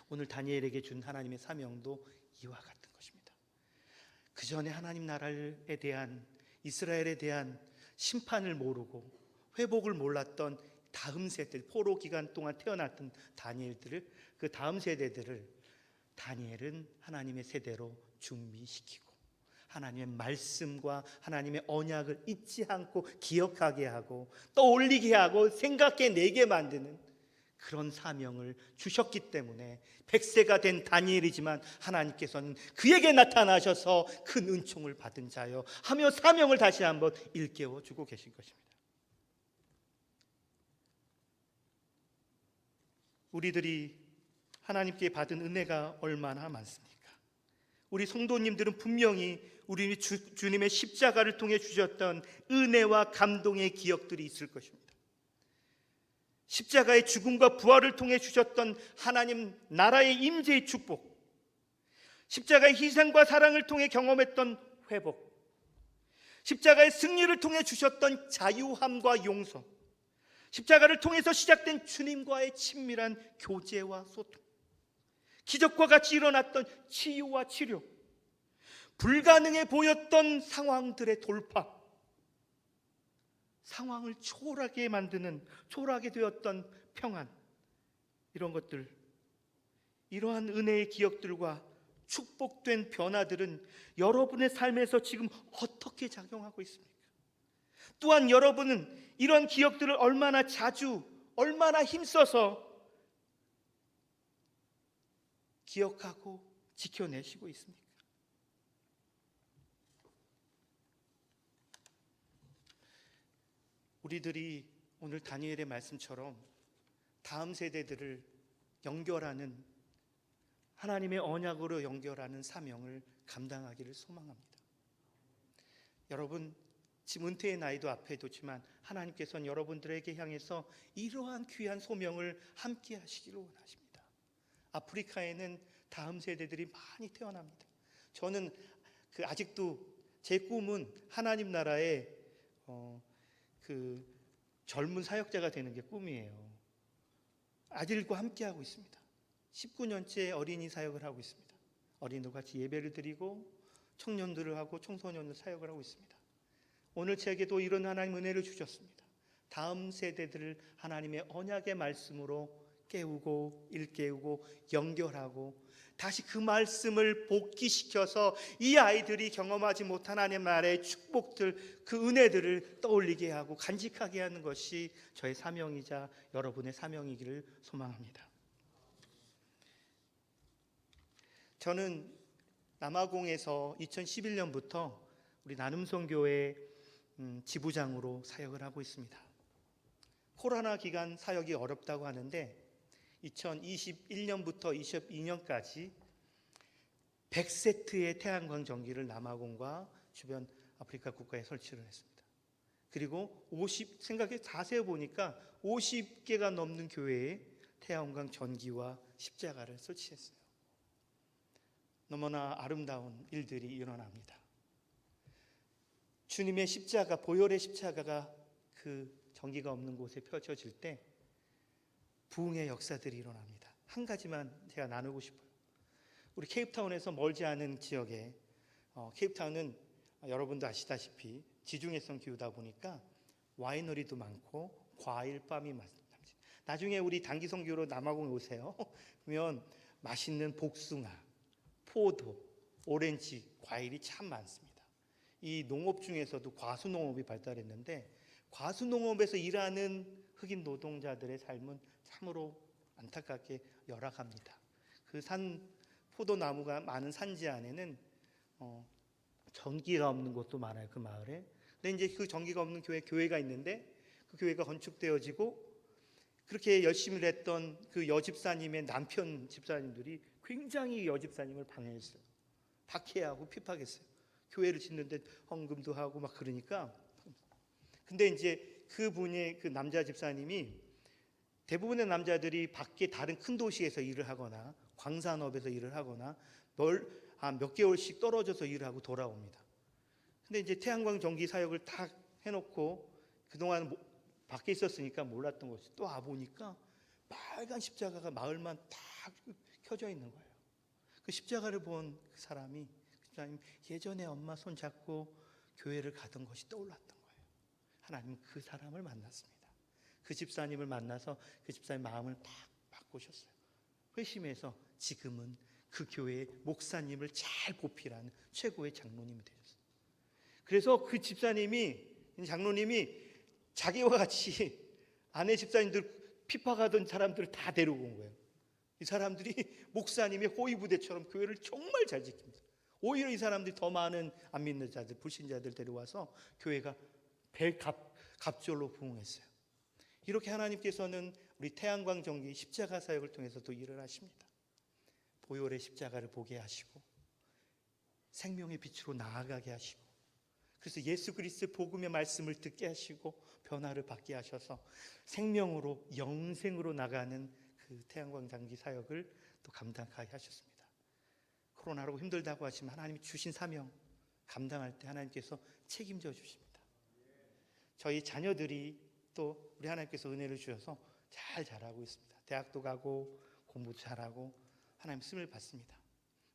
오늘 다니엘에게 준 하나님의 사명도 이와 같은 것입니다. 그 전에 하나님 나라에 대한, 이스라엘에 대한 심판을 모르고 회복을 몰랐던 다음 세대, 포로 기간 동안 태어났던 다니엘들을, 그 다음 세대들을 다니엘은 하나님의 세대로 준비시키고 하나님의 말씀과 하나님의 언약을 잊지 않고 기억하게 하고 떠올리게 하고 생각해내게 만드는 그런 사명을 주셨기 때문에 100세가 된 다니엘이지만 하나님께서는 그에게 나타나셔서 큰 은총을 받은 자여 하며 사명을 다시 한번 일깨워 주고 계신 것입니다. 우리들이 하나님께 받은 은혜가 얼마나 많습니까? 우리 성도님들은 분명히 우리 주님의 십자가를 통해 주셨던 은혜와 감동의 기억들이 있을 것입니다. 십자가의 죽음과 부활을 통해 주셨던 하나님 나라의 임재의 축복, 십자가의 희생과 사랑을 통해 경험했던 회복, 십자가의 승리를 통해 주셨던 자유함과 용서, 십자가를 통해서 시작된 주님과의 친밀한 교제와 소통, 기적과 같이 일어났던 치유와 치료, 불가능해 보였던 상황들의 돌파, 상황을 초월하게 만드는, 초월하게 되었던 평안, 이런 것들, 이러한 은혜의 기억들과 축복된 변화들은 여러분의 삶에서 지금 어떻게 작용하고 있습니까? 또한 여러분은 이런 기억들을 얼마나 자주, 얼마나 힘써서 기억하고 지켜내시고 있습니까? 우리들이 오늘 다니엘의 말씀처럼 다음 세대들을 연결하는, 하나님의 언약으로 연결하는 사명을 감당하기를 소망합니다. 여러분, 지금 은퇴의 나이도 앞에 뒀지만 하나님께서는 여러분들에게 향해서 이러한 귀한 소명을 함께 하시기를 원하십니다. 아프리카에는 다음 세대들이 많이 태어납니다. 저는 아직도 제 꿈은 하나님 나라의 젊은 사역자가 되는 게 꿈이에요. 아들과 함께 하고 있습니다. 19년째 어린이 사역을 하고 있습니다. 어린이들과 같이 예배를 드리고 청년들을 하고 청소년들 사역을 하고 있습니다. 오늘 제게도 이런 하나님 은혜를 주셨습니다. 다음 세대들을 하나님의 언약의 말씀으로 깨우고 일깨우고 연결하고 다시 그 말씀을 복기시켜서 이 아이들이 경험하지 못한 하나님의 나라의 축복들, 그 은혜들을 떠올리게 하고 간직하게 하는 것이 저의 사명이자 여러분의 사명이기를 소망합니다. 저는 남아공에서 2011년부터 우리 나눔성교회 지부장으로 사역을 하고 있습니다. 코로나 기간 사역이 어렵다고 하는데 2021년부터 22년까지 100세트의 태양광 전기를 남아공과 주변 아프리카 국가에 설치를 했습니다. 그리고 생각해 자세히 보니까 50개가 넘는 교회에 태양광 전기와 십자가를 설치했어요. 너무나 아름다운 일들이 일어납니다. 주님의 십자가, 보혈의 십자가가 그 전기가 없는 곳에 펼쳐질 때 부흥의 역사들이 일어납니다. 한 가지만 제가 나누고 싶어요. 우리 케이프타운에서 멀지 않은 지역에 케이프타운은 여러분도 아시다시피 지중해성 기후다 보니까 와이너리도 많고 과일팜이 많습니다. 나중에 우리 단기 선교로 남아공에 오세요. 그러면 맛있는 복숭아, 포도, 오렌지, 과일이 참 많습니다. 이 농업 중에서도 과수농업이 발달했는데 과수농업에서 일하는 흑인 노동자들의 삶은 참으로 안타깝게 열악합니다. 그 포도나무가 많은 산지 안에는 전기가 없는 곳도 많아요. 그 마을에. 근데 이제 그 전기가 없는 교회가 있는데 그 교회가 건축되어지고 그렇게 열심히 했던 그 여집사님의 남편 집사님들이 굉장히 여집사님을 방해했어요. 박해하고 핍박했어요. 교회를 짓는데 헌금도 하고 막 그러니까. 근데 이제 그분의 그 남자 집사님이 대부분의 남자들이 밖에 다른 큰 도시에서 일을 하거나 광산업에서 일을 하거나 몇 개월씩 떨어져서 일을 하고 돌아옵니다. 근데 이제 태양광 전기 사역을 다 해놓고 그동안 밖에 있었으니까 몰랐던 것이 또 와보니까 빨간 십자가가 마을만 다 켜져 있는 거예요. 그 십자가를 본 그 사람이 예전에 엄마 손 잡고 교회를 가던 것이 떠올랐던 거예요. 하나님 그 사람을 만났습니다. 그 집사님을 만나서 그 집사님 마음을 팍 바꾸셨어요. 회심해서 지금은 그 교회의 목사님을 잘 보필하는 최고의 장로님이 되셨어요. 그래서 그 장로님이 자기와 같이 아내 집사님들 핍박하던 사람들을 다 데리고 온 거예요. 이 사람들이 목사님의 호위부대처럼 교회를 정말 잘 지킵니다. 오히려 이 사람들이 더 많은 안 믿는 자들, 불신자들 데려와서 교회가 갑절로 부흥했어요. 이렇게 하나님께서는 우리 태양광 전기 십자가 사역을 통해서도 일을 하십니다. 보혈의 십자가를 보게 하시고 생명의 빛으로 나아가게 하시고 그래서 예수 그리스도의 복음의 말씀을 듣게 하시고 변화를 받게 하셔서 생명으로 영생으로 나가는 그 태양광 장기 사역을 또 감당하게 하셨습니다. 코로나로 힘들다고 하시면 하나님이 주신 사명 감당할 때 하나님께서 책임져 주십니다. 저희 자녀들이 또 우리 하나님께서 은혜를 주셔서 잘 자라고 있습니다. 대학도 가고 공부도 잘하고 하나님 쓰임을 받습니다.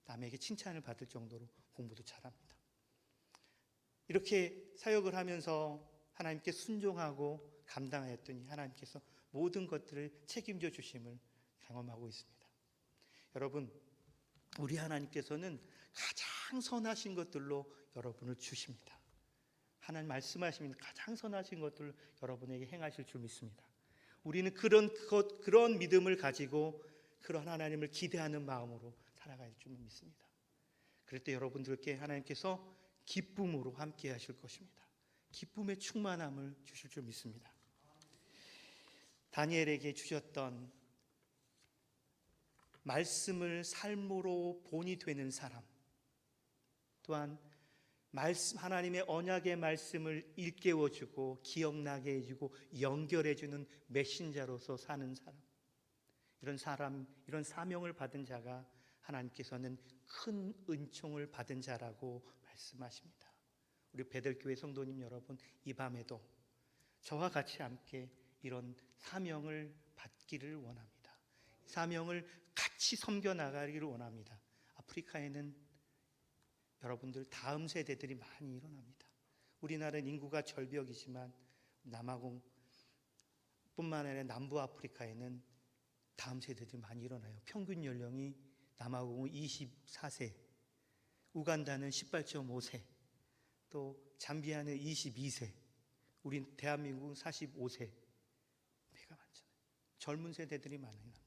남에게 칭찬을 받을 정도로 공부도 잘합니다. 이렇게 사역을 하면서 하나님께 순종하고 감당하였더니 하나님께서 모든 것들을 책임져 주심을 경험하고 있습니다. 여러분, 우리 하나님께서는 가장 선하신 것들로 여러분을 주십니다. 하나님 말씀하시면 가장 선하신 것들을 여러분에게 행하실 줄 믿습니다. 우리는 그런 믿음을 가지고 그런 하나님을 기대하는 마음으로 살아갈 줄 믿습니다. 그럴 때 여러분들께 하나님께서 기쁨으로 함께 하실 것입니다. 기쁨의 충만함을 주실 줄 믿습니다. 다니엘에게 주셨던 말씀을 삶으로 본이 되는 사람, 또한 하나님의 언약의 말씀을 일깨워주고 기억나게 해주고 연결해주는 메신저로서 사는 사람, 이런 사명을 받은 자가 하나님께서는 큰 은총을 받은 자라고 말씀하십니다. 우리 베들교회 성도님 여러분, 이 밤에도 저와 같이 함께 이런 사명을 받기를 원합니다. 사명을 같이 섬겨나가기를 원합니다. 아프리카에는 여러분들 다음 세대들이 많이 일어납니다. 우리나라는 인구가 절벽이지만 남아공 뿐만 아니라 남부 아프리카에는 다음 세대들이 많이 일어나요. 평균 연령이 남아공은 24세, 우간다는 18.5세, 또 잠비아는 22세, 우리 대한민국은 45세. 배가 많잖아요. 젊은 세대들이 많이 납니다.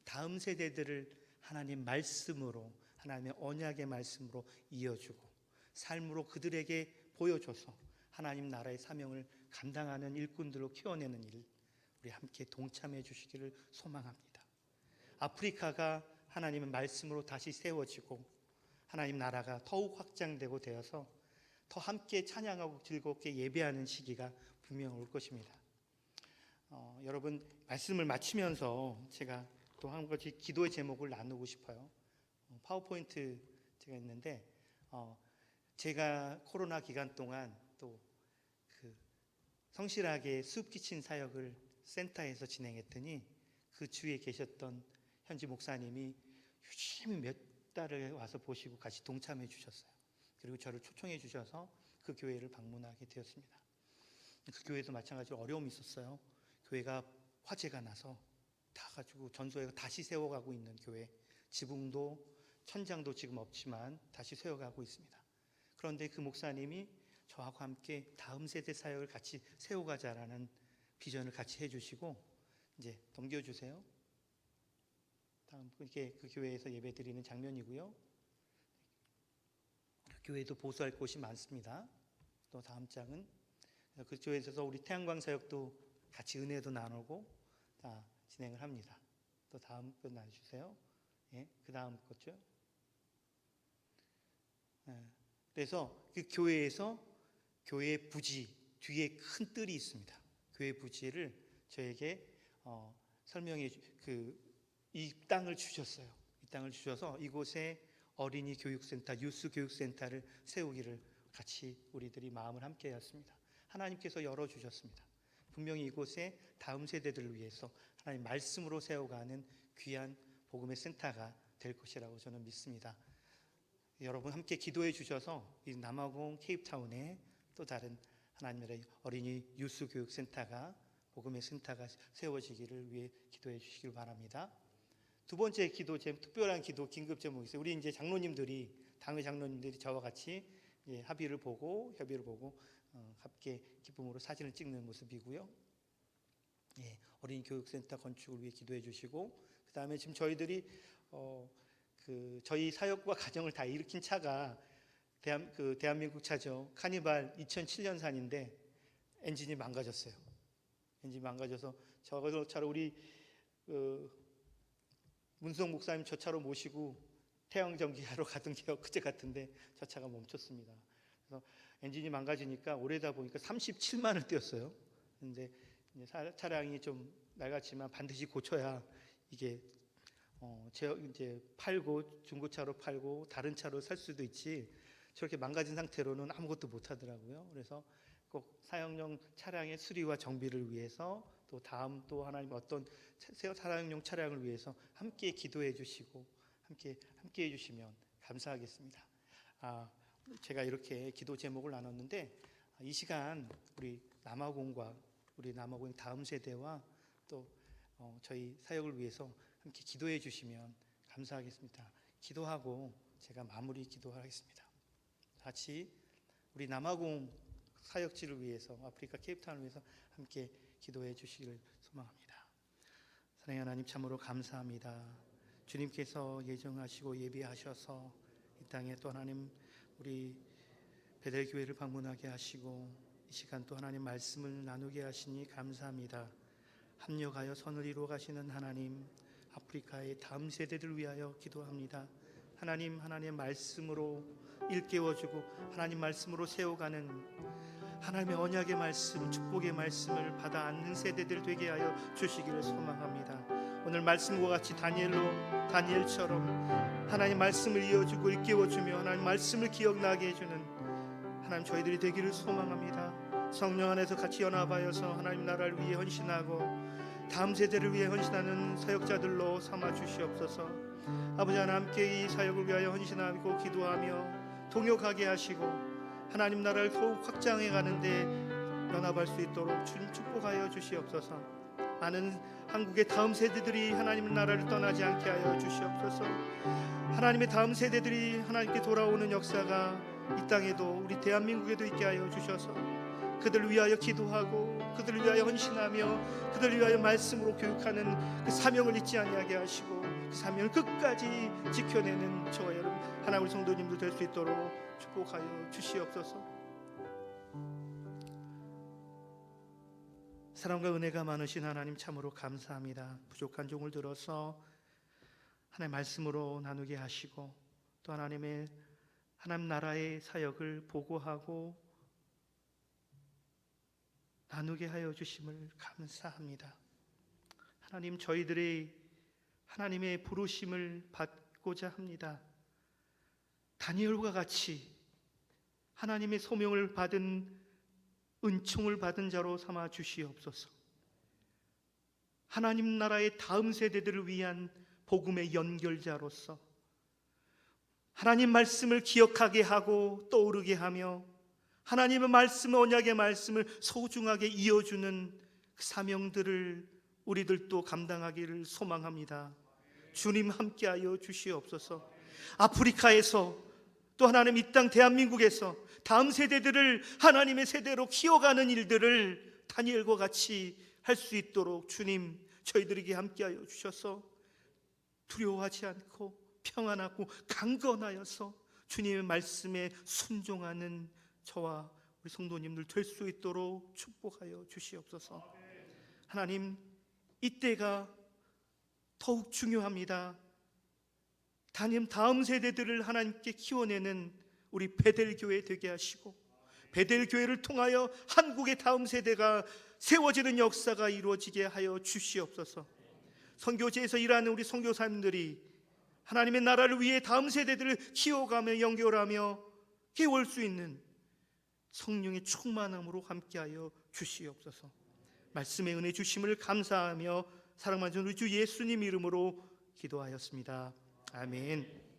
다음 세대들을 하나님 말씀으로, 하나님의 언약의 말씀으로 이어주고 삶으로 그들에게 보여줘서 하나님 나라의 사명을 감당하는 일꾼들로 키워내는 일, 우리 함께 동참해 주시기를 소망합니다. 아프리카가 하나님의 말씀으로 다시 세워지고 하나님 나라가 더욱 확장되고 되어서 더 함께 찬양하고 즐겁게 예배하는 시기가 분명 올 것입니다. 여러분, 말씀을 마치면서 제가 또 한 가지 기도의 제목을 나누고 싶어요. 파워포인트 제가 있는데 제가 코로나 기간 동안 또 그 성실하게 수up키친 사역을 센터에서 진행했더니 그 주위에 계셨던 현지 목사님이 열심히 몇 딸을 와서 보시고 같이 동참해 주셨어요. 그리고 저를 초청해 주셔서 그 교회를 방문하게 되었습니다. 그 교회도 마찬가지로 어려움이 있었어요. 교회가 화재가 나서 다 가지고 전소해서 다시 세워가고 있는 교회, 지붕도 천장도 지금 없지만 다시 세워가고 있습니다. 그런데 그 목사님이 저하고 함께 다음 세대 사역을 같이 세워가자라는 비전을 같이 해주시고, 이제 넘겨주세요. 다음 이게 그 교회에서 예배드리는 장면이고요. 그 교회도 보수할 곳이 많습니다. 또 다음 장은 그 교회에서 우리 태양광 사역도 같이 은혜도 나누고 다 진행을 합니다. 또 다음 것 나눠주세요. 예, 그 다음 거죠. 그래서 그 교회에서 교회 부지 뒤에 큰 뜰이 있습니다. 교회 부지를 저에게 설명해 이 땅을 주셨어요. 이 땅을 주셔서 이곳에 어린이 교육센터, 유스 교육센터를 세우기를 같이 우리들이 마음을 함께하였습니다. 하나님께서 열어주셨습니다. 분명히 이곳에 다음 세대들을 위해서 하나님 말씀으로 세워가는 귀한 복음의 센터가 될 것이라고 저는 믿습니다. 여러분 함께 기도해 주셔서 이 남아공 케이프타운에 또 다른 하나님의 어린이 유스 교육센터가, 복음의 센터가 세워지기를 위해 기도해 주시길 바랍니다. 두 번째 기도 제목, 특별한 기도 긴급 제목이 있어요. 우리 이제 장로님들이, 당의 장로님들이 저와 같이 협의를 보고 함께 기쁨으로 사진을 찍는 모습이고요. 어린이 교육센터 건축을 위해 기도해 주시고, 그 다음에 지금 저희들이 저희 사역과 가정을 다 일으킨 차가 대한민국 차죠. 카니발 2007년산인데 엔진이 망가졌어요. 엔진이 망가져서 저 차로 우리 문수영 목사님 저 차로 모시고 태양전기하러 가던 게 엊그제 같은데 저 차가 멈췄습니다. 그래서 엔진이 망가지니까 오래다 보니까 37만 원 뛰었어요. 근데 차량이 좀 낡았지만 반드시 고쳐야 이게 이제 팔고 중고차로 팔고 다른 차로 살 수도 있지, 저렇게 망가진 상태로는 아무것도 못 하더라고요. 그래서 꼭 사용용 차량의 수리와 정비를 위해서 또 다음 또 하나님 어떤 사용용 차량을 위해서 함께 기도해 주시고 함께 해 주시면 감사하겠습니다. 제가 이렇게 기도 제목을 나눴는데, 이 시간 우리 남아공과 우리 남아공 다음 세대와 또 저희 사역을 위해서 함께 기도해 주시면 감사하겠습니다. 기도하고 제가 마무리 기도하겠습니다. 같이 우리 남아공 사역지를 위해서, 아프리카 케이프타운을 위해서 함께 기도해 주시기를 소망합니다. 사랑하는 하나님, 참으로 감사합니다. 주님께서 예정하시고 예비하셔서 이 땅에 또 하나님 우리 베델교회를 방문하게 하시고 이 시간 또 하나님 말씀을 나누게 하시니 감사합니다. 합력하여 선을 이루어 가시는 하나님, 아프리카의 다음 세대들을 위하여 기도합니다. 하나님, 하나님의 말씀으로 일깨워주고 하나님 말씀으로 세워가는 하나님의 언약의 말씀, 축복의 말씀을 받아 안는 세대들 되게 하여 주시기를 소망합니다. 오늘 말씀과 같이 다니엘처럼 하나님 말씀을 이어주고 일깨워주며 하나님 말씀을 기억나게 해주는 하나님 저희들이 되기를 소망합니다. 성령 안에서 같이 연합하여서 하나님 나라를 위해 헌신하고 다음 세대를 위해 헌신하는 사역자들로 삼아 주시옵소서. 아버지 하나님, 함께 이 사역을 위하여 헌신하고 기도하며 동역하게 하시고 하나님 나라를 더욱 확장해 가는데 연합할 수 있도록 주님 축복하여 주시옵소서. 많은 한국의 다음 세대들이 하나님 나라를 떠나지 않게 하여 주시옵소서. 하나님의 다음 세대들이 하나님께 돌아오는 역사가 이 땅에도 우리 대한민국에도 있게 하여 주셔서 그들을 위하여 기도하고 그들을 위하여 헌신하며 그들을 위하여 말씀으로 교육하는 그 사명을 잊지 아니하게 하시고 그 사명을 끝까지 지켜내는 저와 여러분 하나님 우리 성도님들 될 수 있도록 축복하여 주시옵소서. 사랑과 은혜가 많으신 하나님, 참으로 감사합니다. 부족한 종을 들어서 하나님 말씀으로 나누게 하시고 또 하나님 나라의 사역을 보고하고 나누게 하여 주심을 감사합니다. 하나님, 저희들의 하나님의 부르심을 받고자 합니다. 다니엘과 같이 하나님의 소명을 받은 은총을 받은 자로 삼아 주시옵소서. 하나님 나라의 다음 세대들을 위한 복음의 연결자로서 하나님 말씀을 기억하게 하고 떠오르게 하며 하나님의 말씀, 언약의 말씀을 소중하게 이어주는 그 사명들을 우리들도 감당하기를 소망합니다. 주님 함께하여 주시옵소서. 아프리카에서 또 하나님 이 땅 대한민국에서 다음 세대들을 하나님의 세대로 키워가는 일들을 다니엘과 같이 할 수 있도록 주님 저희들에게 함께하여 주셔서 두려워하지 않고 평안하고 강건하여서 주님의 말씀에 순종하는 저와 우리 성도님들 될 수 있도록 축복하여 주시옵소서. 하나님, 이때가 더욱 중요합니다. 다음 세대들을 하나님께 키워내는 우리 베델교회 되게 하시고 베델교회를 통하여 한국의 다음 세대가 세워지는 역사가 이루어지게 하여 주시옵소서. 선교지에서 일하는 우리 선교사님들이 하나님의 나라를 위해 다음 세대들을 키워가며 연결하며 깨울 수 있는 성령의 충만함으로 함께하여 주시옵소서. 말씀의 은혜 주심을 감사하며 사랑받는 우리 주 예수님 이름으로 기도하였습니다. 아멘.